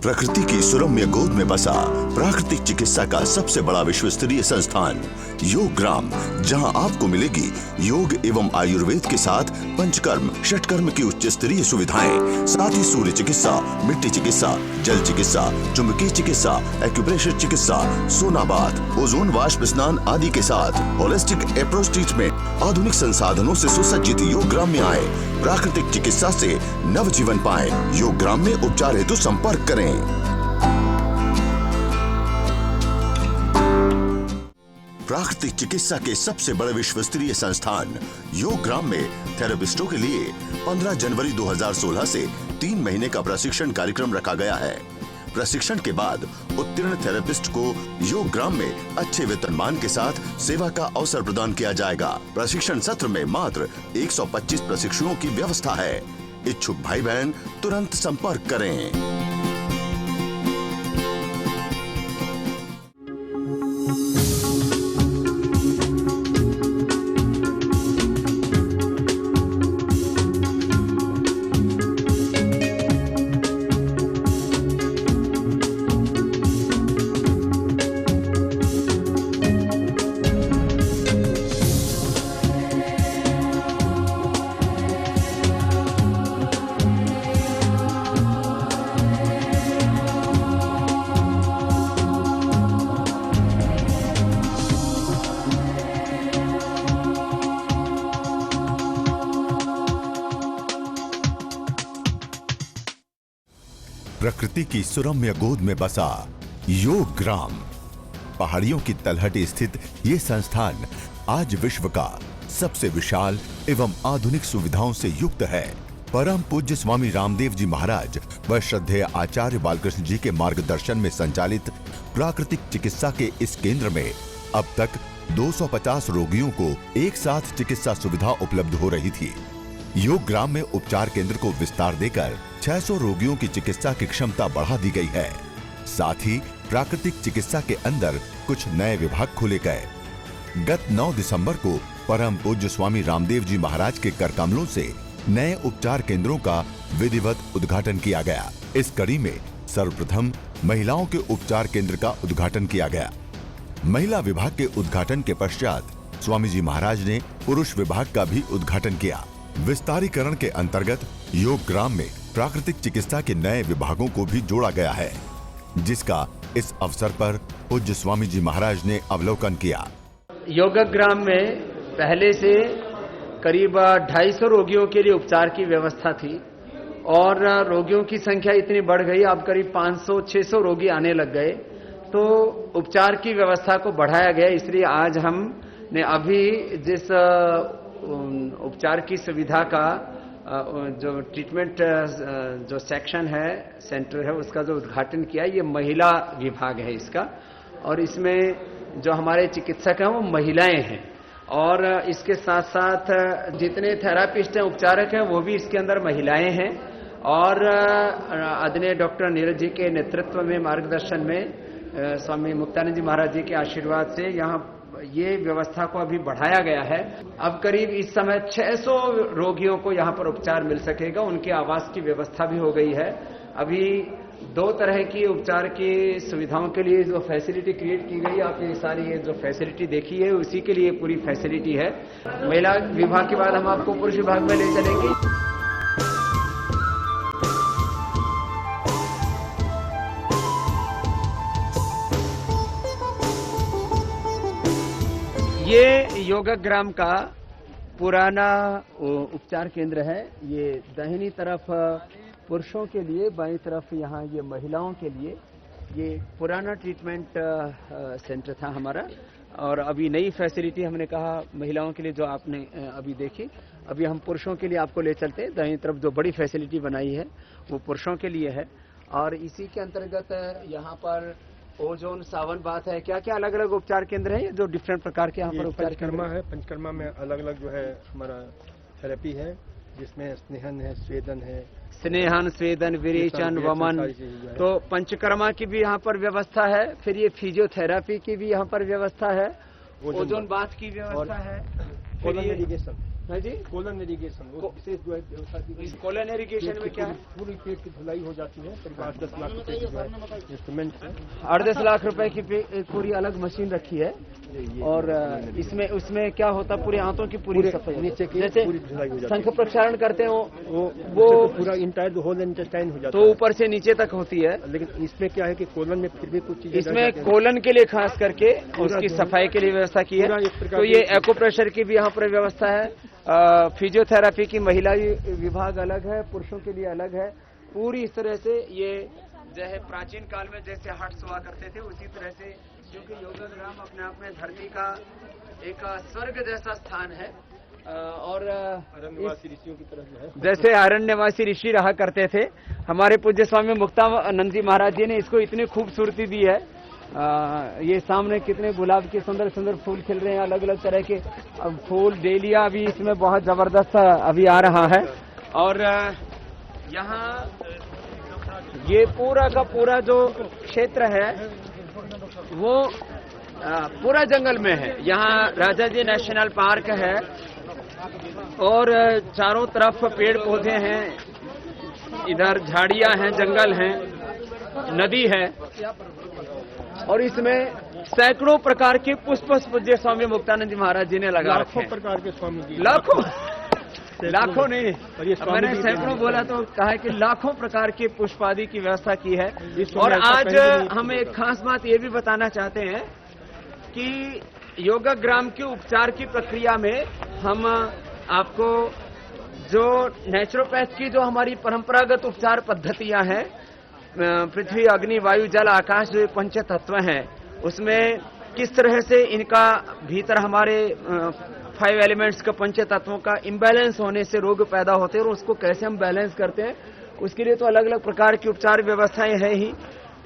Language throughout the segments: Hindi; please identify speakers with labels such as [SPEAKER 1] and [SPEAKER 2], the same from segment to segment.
[SPEAKER 1] प्रकृति की सुरम्य गोद में बसा प्राकृतिक चिकित्सा का सबसे बड़ा विश्वस्तरीय संस्थान योग ग्राम, जहां आपको मिलेगी योग एवं आयुर्वेद के साथ पंचकर्म षटकर्म की उच्च स्तरीय सुविधाएं, साथ ही सूर्य चिकित्सा, मिट्टी चिकित्सा, जल चिकित्सा, चुंबकीय चिकित्सा, एक्यूप्रेशर चिकित्सा, सोनाबाथ, ओजोन वाष्प स्नान आदि के साथ होलिस्टिक अप्रोच ट्रीटमेंट, आधुनिक संसाधनों से सुसज्जित योग ग्राम में आए, प्राकृतिक चिकित्सा से नव जीवन पाएं। योग ग्राम में उपचार हेतु संपर्क करें। प्राकृतिक चिकित्सा के सबसे बड़े विश्वस्तरीय संस्थान योग ग्राम में थेरेपिस्टों के लिए 15 जनवरी 2016 से 3 महीने का प्रशिक्षण कार्यक्रम रखा गया है। प्रशिक्षण के बाद उत्तीर्ण थेरेपिस्ट को योग ग्राम में अच्छे वेतनमान के साथ सेवा का अवसर प्रदान किया जाएगा। प्रशिक्षण सत्र में मात्र 125 प्रशिक्षुओं की व्यवस्था है। इच्छुक भाई बहन तुरंत संपर्क करें। प्रकृति की सुरम्य गोद में बसा योग ग्राम, पहाड़ियों की तलहटी स्थित ये संस्थान आज विश्व का सबसे विशाल एवं आधुनिक सुविधाओं से युक्त है। परम पूज्य स्वामी रामदेव जी महाराज व श्रद्धेय आचार्य बालकृष्ण जी के मार्गदर्शन में संचालित प्राकृतिक चिकित्सा के इस केंद्र में अब तक 250 रोगियों को एक साथ चिकित्सा सुविधा उपलब्ध हो रही थी। योग ग्राम में उपचार केंद्र को विस्तार देकर 600 रोगियों की चिकित्सा की क्षमता बढ़ा दी गई है। साथ ही प्राकृतिक चिकित्सा के अंदर कुछ नए विभाग खोले गए। गत 9 दिसंबर को परम पूज्य स्वामी रामदेव जी महाराज के करकमलों से नए उपचार केंद्रों का विधिवत उद्घाटन किया गया। इस कड़ी में सर्वप्रथम महिलाओं के उपचार केंद्र का उद्घाटन किया गया। महिला विभाग के उद्घाटन के पश्चात स्वामी जी महाराज ने पुरुष विभाग का भी उद्घाटन किया। विस्तारीकरण के अंतर्गत योग ग्राम में प्राकृतिक चिकित्सा के नए विभागों को भी जोड़ा गया है, जिसका इस अवसर पर पूज्य स्वामी जी महाराज ने अवलोकन किया।
[SPEAKER 2] योग ग्राम में पहले से करीब 250 रोगियों के लिए उपचार की व्यवस्था थी और रोगियों की संख्या इतनी बढ़ गई, अब करीब 500-600 रोगी आने लग गए, तो उपचार की व्यवस्था को बढ़ाया गया। इसलिए आज हमने अभी जिस उपचार की सुविधा का जो ट्रीटमेंट जो सेक्शन है, सेंटर है, उसका जो उद्घाटन किया, ये महिला विभाग है इसका, और इसमें जो हमारे चिकित्सक हैं वो महिलाएं हैं और इसके साथ साथ जितने थेरापिस्ट हैं, उपचारक हैं, वो भी इसके अंदर महिलाएं हैं। और आदरणीय डॉक्टर नीरज जी के नेतृत्व में, मार्गदर्शन में, स्वामी मुक्तानंद जी महाराज जी के आशीर्वाद से यहाँ ये व्यवस्था को अभी बढ़ाया गया है। अब करीब इस समय 600 रोगियों को यहाँ पर उपचार मिल सकेगा। उनके आवास की व्यवस्था भी हो गई है। अभी 2 तरह की उपचार की सुविधाओं के लिए जो फैसिलिटी क्रिएट की गई, आप ये सारी ये जो फैसिलिटी देखी है, उसी के लिए पूरी फैसिलिटी है। महिला विभाग के बाद हम आपको पुरुष विभाग में ले चलेंगे। ये योग ग्राम का पुराना उपचार केंद्र है। ये दाहिनी तरफ पुरुषों के लिए, बाईं तरफ यहाँ ये महिलाओं के लिए। ये पुराना ट्रीटमेंट सेंटर था हमारा, और अभी नई फैसिलिटी हमने कहा महिलाओं के लिए जो आपने अभी देखी, अभी हम पुरुषों के लिए आपको ले चलते हैं। दाहिनी तरफ जो बड़ी फैसिलिटी बनाई है वो पुरुषों के लिए है, और इसी के अंतर्गत यहाँ पर ओजोन सावन बात है। क्या क्या अलग अलग उपचार केंद्र है जो डिफरेंट प्रकार के यहाँ पर उपचार
[SPEAKER 3] पंचकर्मा है। पंचकर्मा में अलग अलग जो है हमारा थेरेपी है, जिसमें स्नेहन है, स्वेदन है,
[SPEAKER 2] स्नेहन, स्वेदन, विरेचन, वमन। तो पंचकर्मा की भी यहाँ पर व्यवस्था है। फिर ये फिजियोथेरेपी की भी यहाँ पर व्यवस्था है, ओजोन बाथ की व्यवस्था है, फिर है जी।
[SPEAKER 3] कोलन इरिगेशन वो विशेष जो है व्यवस्था की गई
[SPEAKER 2] इस
[SPEAKER 3] है।
[SPEAKER 2] कोलन इरिगेशन में क्या है?
[SPEAKER 3] पूरी पेट की धुलाई हो जाती है, करीब 8-10 लाख रुपए की जो है इंस्ट्रूमेंट है।
[SPEAKER 2] 8-10 लाख रुपए की एक पूरी अलग मशीन रखी है और इसमें उसमें क्या होता है, पूरे आंतों की पूरी सफाई,
[SPEAKER 3] नीचे की
[SPEAKER 2] जैसे
[SPEAKER 3] पूरी धुलाई हो जाती है।
[SPEAKER 2] शंख प्रक्षालन करते हो
[SPEAKER 3] वो पूरा इंटायर होल इंटेस्टाइन हो जाता
[SPEAKER 2] तो
[SPEAKER 3] है।
[SPEAKER 2] ऊपर से नीचे तक होती है।
[SPEAKER 3] लेकिन इसमें क्या है कि कोलन में फिर भी कुछ चीजें
[SPEAKER 2] इसमें कोलन के लिए खास करके उसकी सफाई के लिए व्यवस्था की है।
[SPEAKER 3] पूरा एक प्रकार
[SPEAKER 2] तो ये एक्यूप्रेशर की भी यहाँ पर व्यवस्था है। फिजियोथेरेपी की महिला विभाग अलग है, पुरुषों के लिए अलग है। पूरी इस तरह से ये जो है प्राचीन काल में जैसे हट्स हुआ करते थे उसी तरह से, क्योंकि योगाग्राम अपने आप में धरती का एक स्वर्ग जैसा स्थान है और
[SPEAKER 3] अरण्यवासी ऋषियों की तरह जो है
[SPEAKER 2] जैसे अरण्यवासी ऋषि रहा करते थे। हमारे पूज्य स्वामी मुक्तानंद जी महाराज जी ने इसको इतनी खूबसूरती दी है। ये सामने कितने गुलाब के सुंदर सुंदर फूल खिल रहे हैं, अलग अलग तरह के फूल, डेलिया भी इसमें बहुत जबरदस्त अभी आ रहा है। और यहाँ ये पूरा का पूरा जो क्षेत्र है वो पूरा जंगल में है। यहाँ राजाजी नेशनल पार्क है और चारों तरफ पेड़ पौधे हैं, इधर झाड़ियां हैं, जंगल हैं, नदी है और इसमें सैकड़ों प्रकार के पुष्प पूज्य स्वामी मुक्तानंद जी महाराज जी ने लगा रखे हैं।
[SPEAKER 3] लाखों प्रकार के स्वामी जी,
[SPEAKER 2] लाखों नहीं,
[SPEAKER 3] और ये स्वामी
[SPEAKER 2] मैंने
[SPEAKER 3] जी
[SPEAKER 2] सैकड़ों बोला तो कहा है कि लाखों प्रकार के पुष्प आदि की व्यवस्था की है।
[SPEAKER 3] इस
[SPEAKER 2] और
[SPEAKER 3] समय ऐसा
[SPEAKER 2] आज
[SPEAKER 3] कहीं भी नहीं
[SPEAKER 2] हम एक खास बात ये भी बताना चाहते हैं कि योगाग्राम के उपचार की प्रक्रिया में हम आपको जो नेचुरोपैथ की जो हमारी परंपरागत उपचार पद्धतियां हैं, पृथ्वी अग्नि वायु जल आकाश जो पंच तत्व हैं, उसमें किस तरह से इनका भीतर हमारे 5 एलिमेंट्स का पंच तत्वों का इम्बैलेंस होने से रोग पैदा होते हैं और उसको कैसे हम बैलेंस करते हैं, उसके लिए तो अलग अलग प्रकार की उपचार व्यवस्थाएं हैं ही।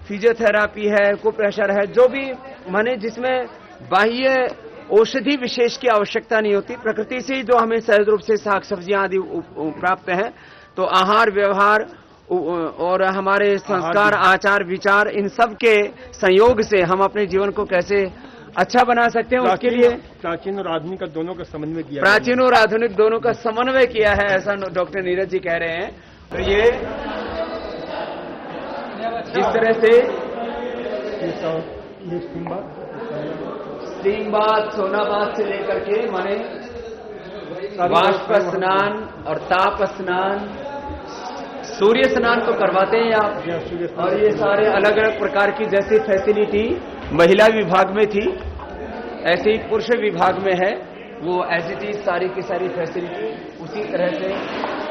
[SPEAKER 2] फिजियोथेरापी है, एक्यूप्रेशर है, जो भी माने जिसमें बाह्य औषधि विशेष की आवश्यकता नहीं होती, प्रकृति से ही जो हमें सहज रूप से साग सब्जियां आदि प्राप्त हैं। तो आहार व्यवहार और हमारे संस्कार आचार विचार इन सब के संयोग से हम अपने जीवन को कैसे अच्छा बना सकते हैं, उसके लिए
[SPEAKER 3] प्राचीन और आधुनिक का दोनों का समन्वय किया,
[SPEAKER 2] प्राचीन और आधुनिक दोनों का समन्वय किया है, ऐसा डॉक्टर नीरज जी कह रहे हैं। तो ये इस तरह से स्टीम बाथ, सोना बाथ से लेकर के माने वाष्प स्नान और ताप स्नान, सूर्य स्नान तो करवाते हैं आप। और ये सारे अलग अलग प्रकार की जैसी फैसिलिटी महिला विभाग में थी ऐसे ही पुरुष विभाग में है, वो एज इट इज सारी की सारी फैसिलिटी उसी तरह से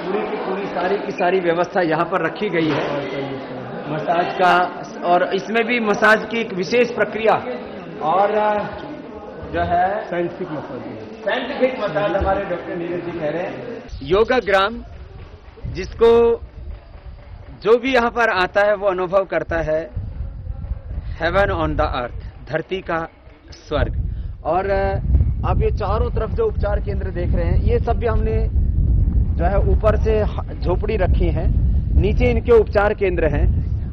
[SPEAKER 2] पूरी की पूरी सारी की सारी व्यवस्था यहाँ पर रखी गई है मसाज का। और इसमें भी मसाज की एक विशेष प्रक्रिया और जो है साइंटिफिक मसाज हमारे डॉक्टर नीरज जी कह रहे हैं। योगाग्राम जिसको जो भी यहाँ पर आता है वो अनुभव करता है हेवन ऑन द अर्थ, धरती का स्वर्ग। और आप ये चारों तरफ जो उपचार केंद्र देख रहे हैं, ये सब भी हमने जो है ऊपर से झोपड़ी रखी है, नीचे इनके उपचार केंद्र हैं।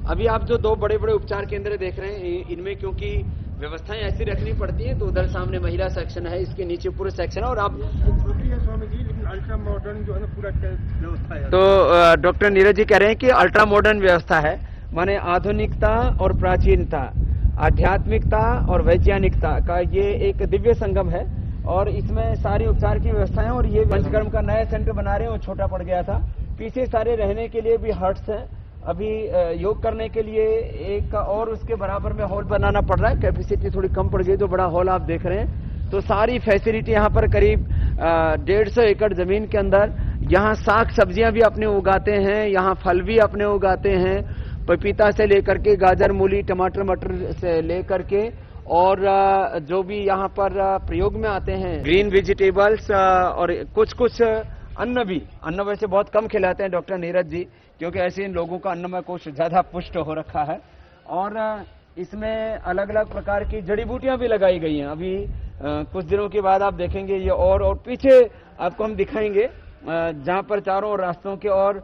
[SPEAKER 2] अभी आप जो 2 बड़े बड़े उपचार केंद्र देख रहे हैं, इनमें क्योंकि व्यवस्थाएं ऐसी रखनी पड़ती हैं, तो उधर सामने महिला सेक्शन है, इसके नीचे पूरे सेक्शन है। और आप
[SPEAKER 3] स्वामी जी लेकिन अल्ट्रा मॉडर्न जो है ना पूरा व्यवस्था है।
[SPEAKER 2] तो डॉक्टर नीरज जी कह रहे हैं कि अल्ट्रा मॉडर्न व्यवस्था है, माने आधुनिकता और प्राचीनता, आध्यात्मिकता और वैज्ञानिकता का ये एक दिव्य संगम है। और इसमें सारी उपचार की व्यवस्था है। और ये पंचकर्म का नया सेंटर बना रहे हैं, वो छोटा पड़ गया था। पीछे सारे रहने के लिए भी हट्स हैं। अभी योग करने के लिए एक और उसके बराबर में हॉल बनाना पड़ रहा है, कैपेसिटी थोड़ी कम पड़ गई, जो बड़ा हॉल आप देख रहे हैं। तो सारी फैसिलिटी यहाँ पर करीब 150 एकड़ जमीन के अंदर यहाँ साग सब्जियां भी अपने उगाते हैं, यहाँ फल भी अपने उगाते हैं, पपीता से लेकर के गाजर मूली टमाटर मटर से लेकर के, और जो भी यहाँ पर प्रयोग में आते हैं ग्रीन वेजिटेबल्स और कुछ कुछ अन्न भी। अन्न वैसे बहुत कम खिलाते हैं डॉक्टर नीरज जी, क्योंकि ऐसे इन लोगों का अन्नमय कोश ज्यादा पुष्ट हो रखा है। और इसमें अलग अलग प्रकार की जड़ी बूटियां भी लगाई गई हैं। अभी कुछ दिनों के बाद आप देखेंगे ये और पीछे आपको हम दिखाएंगे जहां पर चारों रास्तों के, और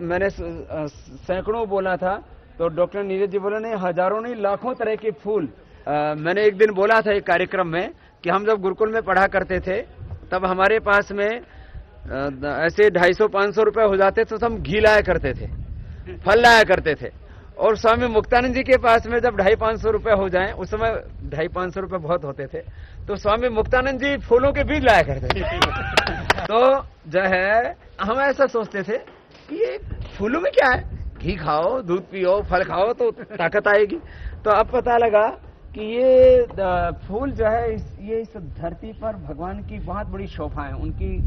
[SPEAKER 2] मैंने सैकड़ों बोला था, तो डॉक्टर नीरज जी बोले नहीं, हजारों नहीं लाखों तरह के फूल। मैंने एक दिन बोला था एक कार्यक्रम में कि हम जब गुरुकुल में पढ़ा करते थे तब हमारे पास में ऐसे 250-500 रुपए हो जाते तो हम घी लाया करते थे, फल लाया करते थे। और स्वामी मुक्तानंद जी के पास में जब 250-500 रुपए हो जाएं, उस समय 250-500 रुपए बहुत होते थे, तो स्वामी मुक्तानंद जी फूलों के बीज लाया करते थे। तो जो है हम ऐसा सोचते थे कि ये फूलों में क्या है, घी खाओ, दूध पियो, फल खाओ तो ताकत आएगी। तो अब पता लगा कि ये फूल जो है ये इस धरती पर भगवान की बहुत बड़ी शोभा है, उनकी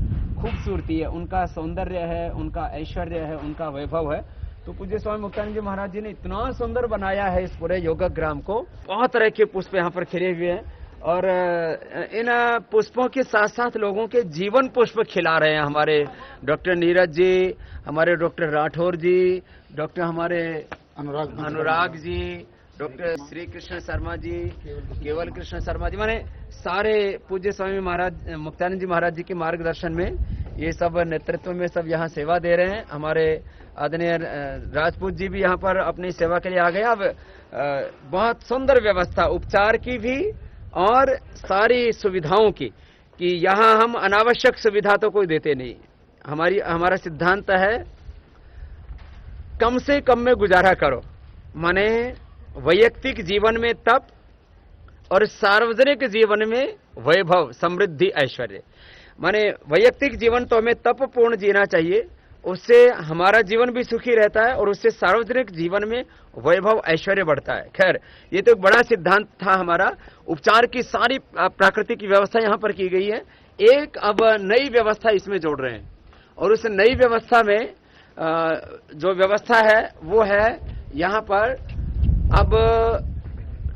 [SPEAKER 2] खूबसूरती है, उनका सौंदर्य है, उनका ऐश्वर्य है, उनका वैभव है। तो पूज्य स्वामी मुक्तानंद जी महाराज जी ने इतना सुंदर बनाया है इस पूरे योगग्राम को। बहुत तरह के पुष्प यहाँ पर खिले हुए हैं और इन पुष्पों के साथ साथ लोगों के जीवन पुष्प खिला रहे हैं हमारे डॉक्टर नीरज जी, हमारे डॉक्टर राठौर जी, डॉक्टर हमारे अनुराग जी, डॉक्टर श्री कृष्ण शर्मा जी, केवल कृष्ण शर्मा जी, माने सारे पूज्य स्वामी महाराज मुक्तानंद जी महाराज जी के मार्गदर्शन में ये सब नेतृत्व में सब यहाँ सेवा दे रहे हैं। हमारे आदरणीय राजपूत जी भी यहाँ पर अपनी सेवा के लिए आ गए। अब बहुत सुंदर व्यवस्था उपचार की भी और सारी सुविधाओं की, कि यहाँ हम अनावश्यक सुविधा तो कोई देते नहीं। हमारा सिद्धांत है कम से कम में गुजारा करो, माने वैयक्तिक जीवन में तप और सार्वजनिक जीवन में वैभव, समृद्धि, ऐश्वर्य। माने वैयक्तिक जीवन तो हमें तपपूर्ण जीना चाहिए, उससे हमारा जीवन भी सुखी रहता है और उससे सार्वजनिक जीवन में वैभव, ऐश्वर्य बढ़ता है। खैर, ये तो एक बड़ा सिद्धांत था हमारा। उपचार की सारी प्राकृतिक व्यवस्था यहाँ पर की गई है। एक अब नई व्यवस्था इसमें जोड़ रहे हैं और उस नई व्यवस्था में जो व्यवस्था है वो है यहाँ पर अब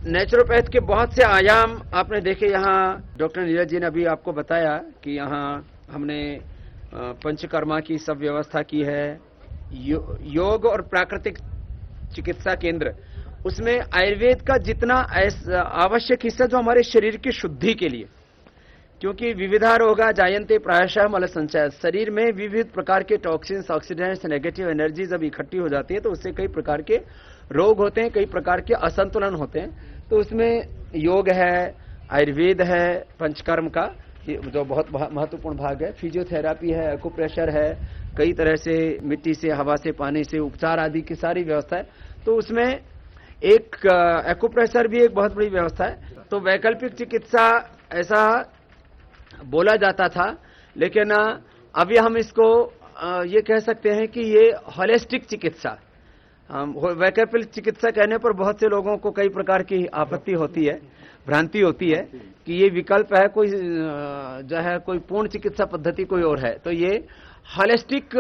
[SPEAKER 2] नेचुरोपैथ के बहुत से आयाम आपने देखे। यहाँ डॉक्टर नीरज जी ने अभी आपको बताया कि यहाँ हमने पंचकर्मा की सब व्यवस्था की है। योग और प्राकृतिक चिकित्सा केंद्र, उसमें आयुर्वेद का जितना आवश्यक हिस्सा जो हमारे शरीर की शुद्धि के लिए, क्योंकि विविधा रोगा जायन्ते प्रायशः मल संचय, शरीर में विविध प्रकार के टॉक्सिन्स, ऑक्सीडेंट्स, नेगेटिव एनर्जी जब इकट्ठी हो जाती है तो उससे कई प्रकार के रोग होते हैं, कई प्रकार के असंतुलन होते हैं। तो उसमें योग है, आयुर्वेद है, पंचकर्म का जो बहुत महत्वपूर्ण भाग है, फिजियोथेरापी है, एक्यूप्रेशर है, कई तरह से मिट्टी से, हवा से, पानी से उपचार आदि की सारी व्यवस्था है। तो उसमें एक एक्यूप्रेशर भी एक बहुत बड़ी व्यवस्था है। तो वैकल्पिक चिकित्सा ऐसा बोला जाता था, लेकिन अभी हम इसको ये कह सकते हैं कि ये होलिस्टिक चिकित्सा। वैकल्पिक चिकित्सा कहने पर बहुत से लोगों को कई प्रकार की आपत्ति होती है, भ्रांति होती है कि ये विकल्प है, कोई जो है कोई पूर्ण चिकित्सा पद्धति कोई और है। तो ये होलिस्टिक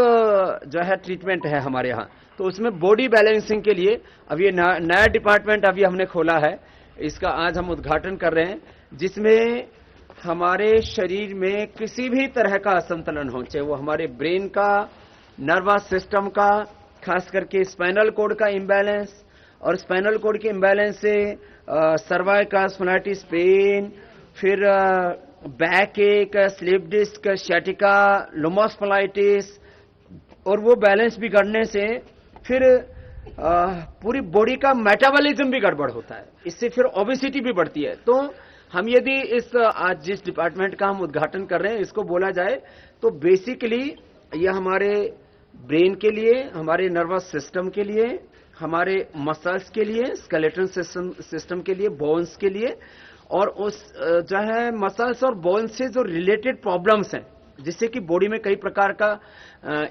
[SPEAKER 2] जो है ट्रीटमेंट है हमारे यहाँ। तो उसमें बॉडी बैलेंसिंग के लिए अब ये नया डिपार्टमेंट अभी हमने खोला है, इसका आज हम उद्घाटन कर रहे हैं, जिसमें हमारे शरीर में किसी भी तरह का असंतुलन हो, चाहे वो हमारे ब्रेन का, नर्वस सिस्टम का, खास करके स्पाइनल कोड का इम्बैलेंस, और स्पाइनल कोड के इम्बैलेंस से सर्वाइकल स्पाइनाइटिस पेन, फिर बैक एक, स्लिप डिस्क, शैटिका, लुम्बोस्पाइनाइटिस, और वो बैलेंस बिगड़ने से फिर पूरी बॉडी का मेटाबॉलिज्म भी गड़बड़ होता है, इससे फिर ओबेसिटी भी बढ़ती है। तो हम यदि इस आज जिस डिपार्टमेंट का हम उद्घाटन कर रहे हैं इसको बोला जाए तो बेसिकली ये हमारे ब्रेन के लिए, हमारे नर्वस सिस्टम के लिए, हमारे मसल्स के लिए, स्केलेटन सिस्टम के लिए, बोन्स के लिए, और उस जो है मसल्स और बोन्स से जो रिलेटेड प्रॉब्लम्स हैं जिससे कि बॉडी में कई प्रकार का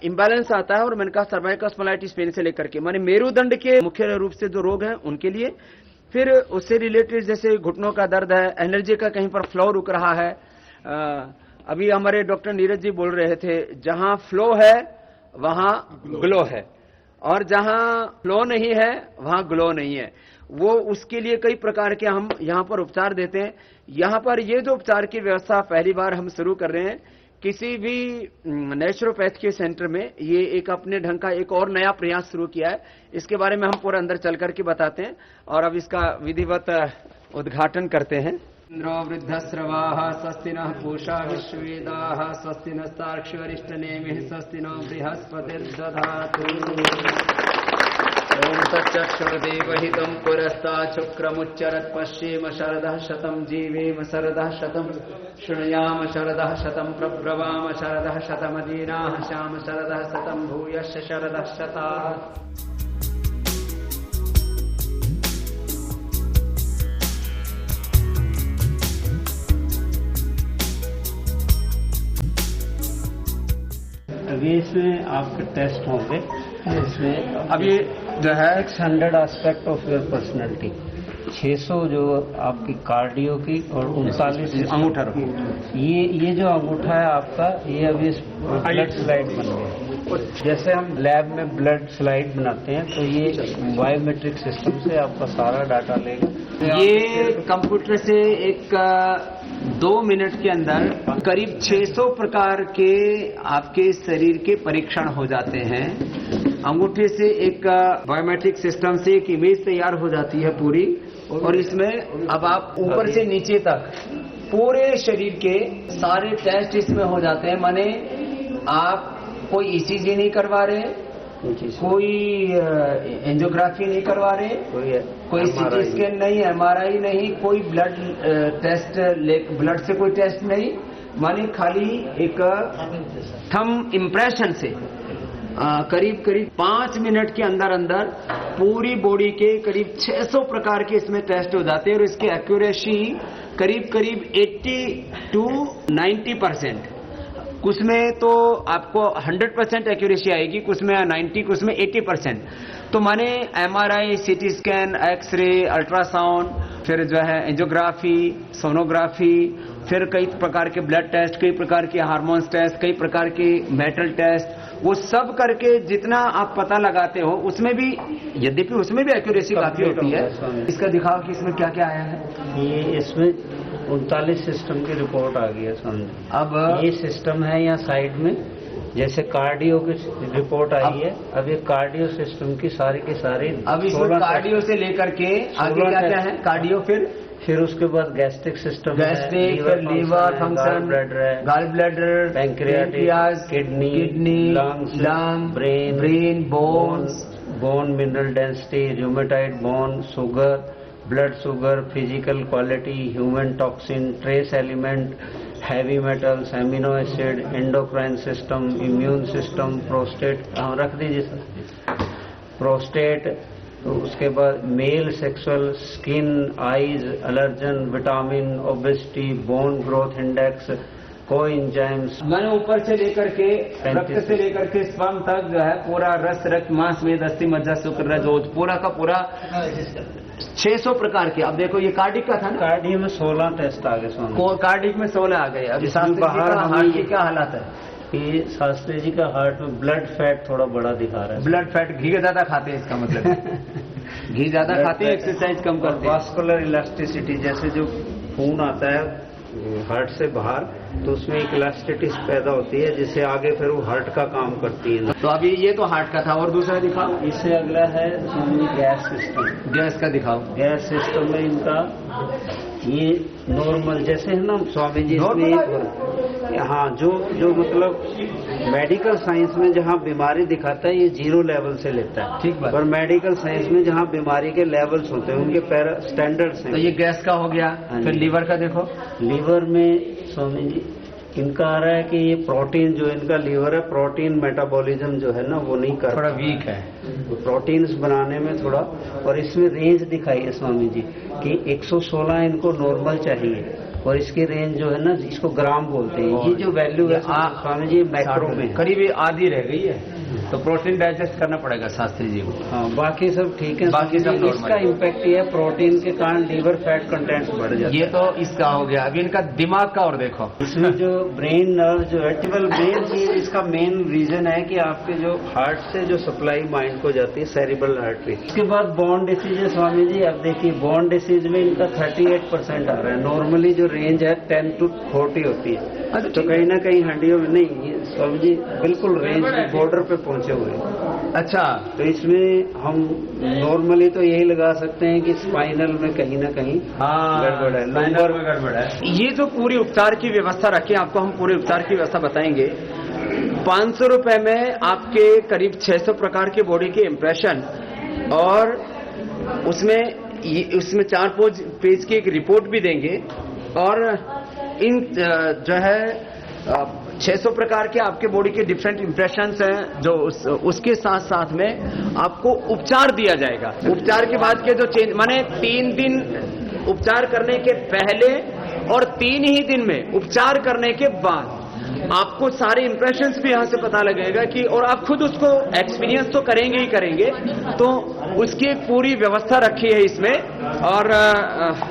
[SPEAKER 2] इम्बैलेंस आता है, और मैंने कहा सर्वाइकल स्पाइनाइटिस पेन से लेकर के माने मेरुदंड के मुख्य रूप से जो रोग हैं उनके लिए, फिर उससे रिलेटेड जैसे घुटनों का दर्द है, एनर्जी का कहीं पर फ्लो रुक रहा है। अभी हमारे डॉक्टर नीरज जी बोल रहे थे जहां फ्लो है वहां ग्लो है, और जहां फ्लो नहीं है वहां ग्लो नहीं है। वो उसके लिए कई प्रकार के हम यहाँ पर उपचार देते हैं। यहाँ पर ये जो उपचार की व्यवस्था पहली बार हम शुरू कर रहे हैं किसी भी नेचुरोपैथ के सेंटर में, ये एक अपने ढंग का एक और नया प्रयास शुरू किया है। इसके बारे में हम पूरा अंदर चल करके बताते हैं और अब इसका विधिवत उद्घाटन करते हैं। इंद्रो वृद्धस्रवाः स्वस्ति नः पूषा विश्ववेदाः स्वस्ति नस्तार्क्ष्यो अरिष्टनेमिः स्वस्ति नो बृहस्पतिर्दधातु। ओम तच्चक्षुर्देवहितं पुरस्तात् शुक्रमुच्चरत् पश्येम शरदः शतं जीवेम शरदः शतं शृणुयाम शरदः शतं प्रब्रवाम शरदः शतमदीनाः श्याम शरदः शतं भूयश्च शरदः शतात्।
[SPEAKER 4] अभी इसमें आपके टेस्ट होंगे, इसमें
[SPEAKER 2] अभी जो है
[SPEAKER 4] 600 एस्पेक्ट ऑफ योर पर्सनैलिटी, 600 जो आपकी कार्डियो की और 39
[SPEAKER 2] अंगूठा रखो।
[SPEAKER 4] ये जो अंगूठा है आपका, ये अभी ब्लड स्लाइड बन गया। जैसे हम लैब में ब्लड स्लाइड बनाते हैं तो ये बायोमेट्रिक सिस्टम से आपका सारा डाटा लेगा।
[SPEAKER 2] ये कंप्यूटर से एक 2 मिनट के अंदर करीब 600 प्रकार के आपके शरीर के परीक्षण हो जाते हैं। अंगूठे से एक बायोमेट्रिक सिस्टम से एक इमेज तैयार हो जाती है पूरी, और इसमें अब आप ऊपर से नीचे तक पूरे शरीर के सारे टेस्ट इसमें हो जाते हैं। माने आप कोई ईसीजी नहीं करवा रहे, कोई एंजियोग्राफी नहीं करवा रहे, कोई सीटी स्कैन नहीं, एमआरआई नहीं, कोई ब्लड टेस्ट, ब्लड से कोई टेस्ट नहीं, माने खाली एक थंब इम्प्रेशन से करीब 5 मिनट के अंदर अंदर पूरी बॉडी के करीब 600 प्रकार के इसमें टेस्ट हो जाते हैं, और इसकी एक्यूरेसी करीब 80 to 90%। कुछ में तो आपको 100% एक्यूरेसी आएगी, कुछ में 90, कुछ में 80%। तो माने MRI, CT scan, x ray, ultrasound, फिर जो है एंजियोग्राफी, सोनोग्राफी, फिर कई प्रकार के ब्लड टेस्ट, कई प्रकार के हार्मोन्स टेस्ट, कई प्रकार के मेटल टेस्ट, वो सब करके जितना आप पता लगाते हो उसमें भी, यद्यपि उसमें भी एक्यूरेसी काफी होती है। इसका दिखाओ कि इसमें क्या क्या आया है।
[SPEAKER 4] ये इसमें 39 सिस्टम की रिपोर्ट आ गई है समझ।
[SPEAKER 2] अब
[SPEAKER 4] ये सिस्टम है यहाँ साइड में, जैसे कार्डियो की रिपोर्ट आई है। अब ये कार्डियो सिस्टम की सारी
[SPEAKER 2] अब इसमें कार्डियो से लेकर के आगे क्या क्या है। कार्डियो,
[SPEAKER 4] फिर उसके बाद गैस्ट्रिक सिस्टम,
[SPEAKER 2] गैस्ट्रिक, फिर liver function, gall bladder, pancreas, kidney, lung, brain,
[SPEAKER 4] bone mineral density, rheumatoid bone, sugar, blood sugar, physical quality, human toxin, trace element, heavy metals, amino acid, endocrine system, immune system, prostate, रख दीजिए सर, प्रोस्टेट, तो उसके बाद male sexual, skin, eyes, allergen, vitamin, obesity, bone growth index, coenzymes,
[SPEAKER 2] मैंने ऊपर से लेकर के रक्त से लेकर के स्पर्म तक जो है पूरा रस, रक्त, मांस, मेद, अस्थि, मज्जा, शुक्र, रज, ओज, पूरा का पूरा 600 प्रकार के। अब देखो ये कार्डिक का था ना,
[SPEAKER 4] कार्डिक में 16 टेस्ट आ गए,
[SPEAKER 2] कार्डिक में 16 आ गए। अभी बाहर हार्ट की क्या हालत है
[SPEAKER 4] कि शास्त्री जी का हार्ट में ब्लड फैट थोड़ा बड़ा दिखा रहा है।
[SPEAKER 2] ब्लड फैट, घी ज्यादा खाते हैं इसका मतलब घी ज्यादा खाते हैं, एक्सरसाइज कम करते हैं।
[SPEAKER 4] वास्कुलर इलास्टिसिटी, जैसे जो खून आता है हार्ट से बाहर तो उसमें एक इलास्टिसिटी पैदा होती है जिससे आगे फिर वो हार्ट का काम करती है।
[SPEAKER 2] तो अभी ये तो हार्ट का था, और दूसरा दिखाओ।
[SPEAKER 4] इससे अगला है गैस सिस्टम।
[SPEAKER 2] गैस का दिखाओ।
[SPEAKER 4] गैस सिस्टम में इनका ये नॉर्मल, जैसे है ना स्वामी जी, हाँ, जो मतलब मेडिकल साइंस में जहाँ बीमारी दिखाता है ये 0 लेवल से लेता है,
[SPEAKER 2] ठीक बात।
[SPEAKER 4] और मेडिकल साइंस में जहाँ बीमारी के लेवल्स होते हैं उनके स्टैंडर्ड्स हैं।
[SPEAKER 2] तो ये गैस का हो गया। फिर लीवर का देखो।
[SPEAKER 4] लीवर में स्वामी जी इनका आ रहा है कि ये प्रोटीन, जो इनका लीवर है, प्रोटीन मेटाबॉलिज्म जो है ना वो नहीं कर,
[SPEAKER 2] थोड़ा वीक है,
[SPEAKER 4] प्रोटीन्स बनाने में थोड़ा। और इसमें रेंज दिखाई है स्वामी जी कि 116 इनको नॉर्मल चाहिए, और इसकी रेंज जो है ना, इसको ग्राम बोलते हैं। ये जो वैल्यू है स्वामी जी मैक्रो में
[SPEAKER 2] करीब आधी रह गई है, तो प्रोटीन डाइजेस्ट करना पड़ेगा शास्त्री जी को।
[SPEAKER 4] हाँ, बाकी सब ठीक है।
[SPEAKER 2] बाकी सब
[SPEAKER 4] इसका इम्पैक्ट ये है, प्रोटीन के कारण लीवर फैट कंटेंट बढ़ जाता है।
[SPEAKER 2] ये तो इसका हो गया। अभी इनका दिमाग का और देखो।
[SPEAKER 4] इसमें जो ब्रेन नर्व जो है, मेन चीज इसका मेन रीजन है कि आपके जो हार्ट से जो सप्लाई माइंड को जाती है, सेरिब्रल आर्टरी। इसके बाद बोन डिसीज है स्वामी जी। अब देखिए बोन डिसीज में इनका 38% आ रहा है। नॉर्मली जो रेंज है 10 to 40 होती है, तो कहीं ना कहीं हड्डियों में नहीं, स्वामी जी बिल्कुल रेंज बॉर्डर पे पहुंचे हुए हैं।
[SPEAKER 2] अच्छा,
[SPEAKER 4] तो इसमें हम नॉर्मली तो यही लगा सकते हैं कि स्पाइनल में कहीं ना कहीं गड़बड़ है,
[SPEAKER 2] लोअर में गड़बड़ है। ये जो पूरी उपचार की व्यवस्था रखी है, आपको हम पूरे उपचार की व्यवस्था बताएंगे। 500 रुपए में आपके करीब 600 प्रकार के बॉडी के इम्प्रेशन और उसमें 4 पेज की एक रिपोर्ट भी देंगे और इन जो है 600 प्रकार के आपके बॉडी के डिफरेंट इंप्रेशंस हैं जो उसके साथ साथ में आपको उपचार दिया जाएगा। उपचार के बाद के जो चेंज माने 3 दिन उपचार करने के पहले और 3 ही दिन में उपचार करने के बाद आपको सारे इंप्रेशंस भी यहां से पता लगेगा कि और आप खुद उसको एक्सपीरियंस तो करेंगे ही करेंगे। तो उसकी एक पूरी व्यवस्था रखी है इसमें और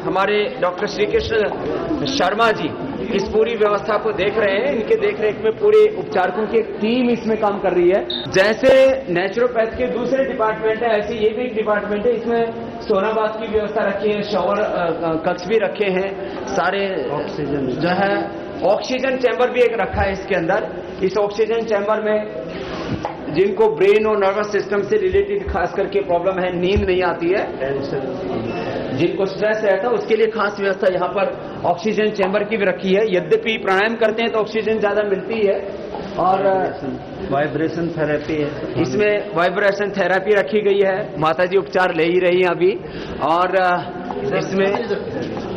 [SPEAKER 2] हमारे डॉक्टर श्री कृष्ण शर्मा जी इस पूरी व्यवस्था को देख रहे हैं। इनके देखरेख में पूरे उपचारकों की एक टीम इसमें काम कर रही है। जैसे नेचुरोपैथ के दूसरे डिपार्टमेंट है ऐसे ये भी एक डिपार्टमेंट है। इसमें सोनाबाथ की व्यवस्था रखी है, शॉवर कक्ष भी रखे हैं, सारे ऑक्सीजन जो है ऑक्सीजन चैम्बर भी एक रखा है इसके अंदर। इस ऑक्सीजन चैम्बर में जिनको ब्रेन और नर्वस सिस्टम से रिलेटेड खास करके प्रॉब्लम है, नींद नहीं आती है, जिनको स्ट्रेस रहता है उसके लिए खास व्यवस्था यहाँ पर ऑक्सीजन चैम्बर की भी रखी है। यद्यपि प्राणायाम करते हैं तो ऑक्सीजन ज्यादा मिलती है और
[SPEAKER 4] वाइब्रेशन थेरेपी है,
[SPEAKER 2] इसमें वाइब्रेशन थेरेपी रखी गई है। माताजी उपचार ले ही रही हैं अभी और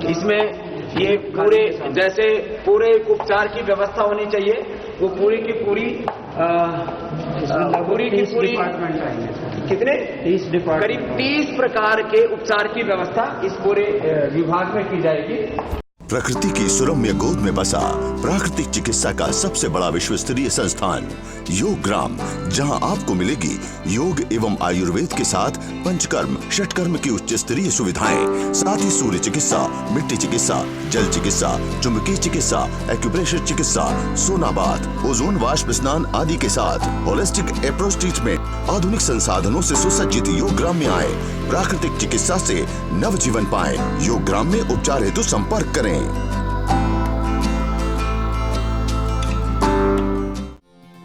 [SPEAKER 2] इसमें ये पूरे जैसे पूरे उपचार की व्यवस्था होनी चाहिए वो पूरी की पूरी
[SPEAKER 4] डिपार्टमेंट आएंगे।
[SPEAKER 2] कितने
[SPEAKER 4] 30 डिपार्टमेंट
[SPEAKER 2] करीब 30 प्रकार के उपचार की व्यवस्था इस पूरे विभाग में की जाएगी।
[SPEAKER 1] प्रकृति की सुरम्य गोद में बसा प्राकृतिक चिकित्सा का सबसे बड़ा विश्वस्तरीय संस्थान योग ग्राम, जहां आपको मिलेगी योग एवं आयुर्वेद के साथ पंचकर्म षटकर्म की उच्च स्तरीय सुविधाएं, साथ ही सूर्य चिकित्सा, मिट्टी चिकित्सा, जल चिकित्सा, चुंबकीय चिकित्सा, एक्यूप्रेशर चिकित्सा, सोनाबाथ, ओजोन वाष्प स्नान आदि के साथ होलिस्टिक अप्रोच ट्रीटमेंट। आधुनिक संसाधनों से सुसज्जित योग ग्राम में आए, प्राकृतिक चिकित्सा से नव जीवन पाएं। योग ग्राम में उपचार हेतु संपर्क करें।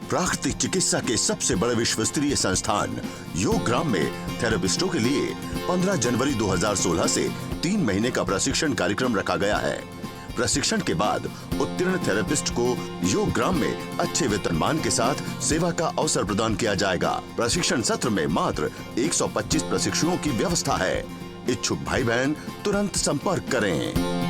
[SPEAKER 1] प्राकृतिक चिकित्सा के सबसे बड़े विश्वस्तरीय संस्थान योग ग्राम में थेरेपिस्टों के लिए 15 जनवरी 2016 से 3 महीने का प्रशिक्षण कार्यक्रम रखा गया है। प्रशिक्षण के बाद उत्तीर्ण थेरेपिस्ट को योग ग्राम में अच्छे वेतनमान के साथ सेवा का अवसर प्रदान किया जाएगा। प्रशिक्षण सत्र में मात्र 125 प्रशिक्षुओं की व्यवस्था है। इच्छुक भाई बहन तुरंत संपर्क करें।